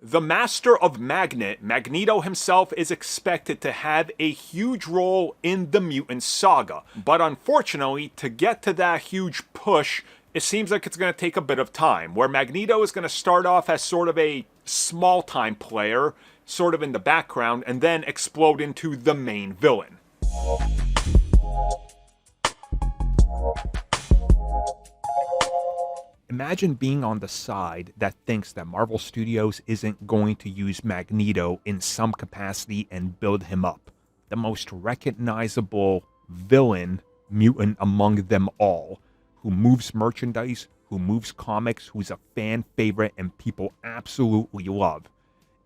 The Master of Magnet, Magneto himself, is expected to have a huge role in the Mutant Saga, but unfortunately, to get to that huge push, it seems like it's going to take a bit of time, where Magneto is going to start off as sort of a small-time player, sort of in the background, and then explode into the main villain. Imagine being on the side that thinks that Marvel Studios isn't going to use Magneto in some capacity and build him up. The most recognizable villain, mutant among them all, who moves merchandise, who moves comics, who's a fan favorite and people absolutely love.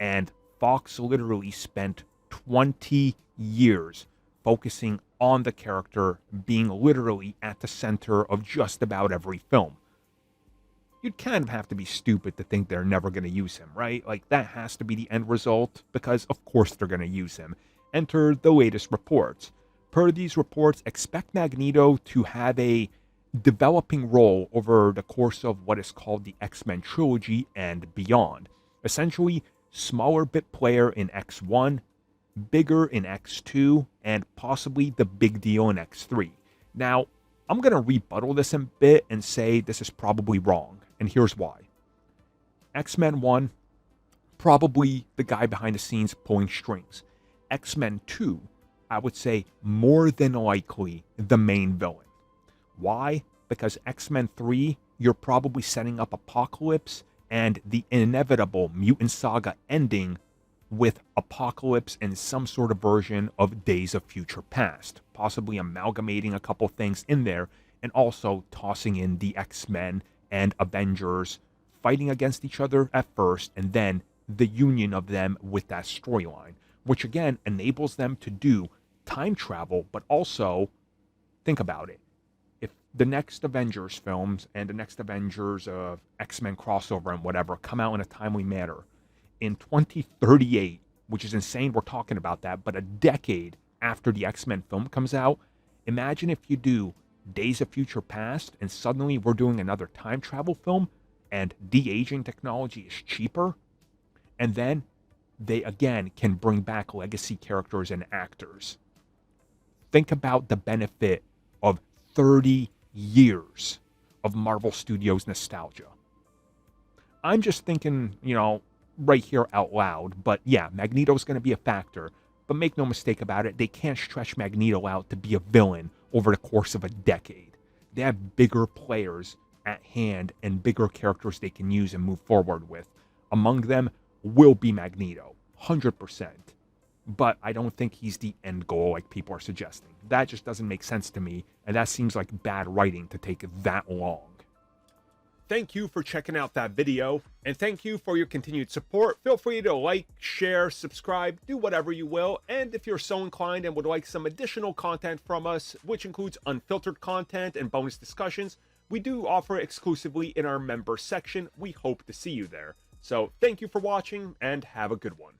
And Fox literally spent 20 years focusing on the character being literally at the center of just about every film. You'd kind of have to be stupid to think they're never going to use him, right? Like, that has to be the end result, because of course they're going to use him. Enter the latest reports. Per these reports, expect Magneto to have a developing role over the course of what is called the X-Men trilogy and beyond. Essentially, smaller bit player in X1, bigger in X2, and possibly the big deal in X3. Now, I'm going to rebuttal this a bit and say this is probably wrong, and here's why. X-Men 1, probably the guy behind the scenes pulling strings. X-Men 2, I would say more than likely the main villain. Why? Because X-Men 3, you're probably setting up Apocalypse and the inevitable Mutant Saga ending with Apocalypse and some sort of version of Days of Future Past, possibly amalgamating a couple things in there, and also tossing in the X-Men and Avengers fighting against each other at first, and then the union of them with that storyline, which again enables them to do time travel, but also, think about it, if the next Avengers films and the next Avengers X-Men crossover and whatever come out in a timely manner, in 2038, which is insane we're talking about that, but a decade after the X-Men film comes out, imagine if you do Days of Future Past and suddenly we're doing another time travel film and de-aging technology is cheaper, and then they again can bring back legacy characters and actors. Think about the benefit of 30 years of Marvel Studios nostalgia. I'm just thinking, right here out loud, but yeah, Magneto's going to be a factor, but make no mistake about it, they can't stretch Magneto out to be a villain over the course of a decade. They have bigger players at hand and bigger characters they can use and move forward with. Among them will be Magneto, 100%. But I don't think he's the end goal like people are suggesting. That just doesn't make sense to me, and that seems like bad writing to take that long. Thank you for checking out that video, and thank you for your continued support. Feel free to like, share, subscribe, do whatever you will, and if you're so inclined and would like some additional content from us, which includes unfiltered content and bonus discussions, we do offer exclusively in our member section. We hope to see you there. So thank you for watching, and have a good one.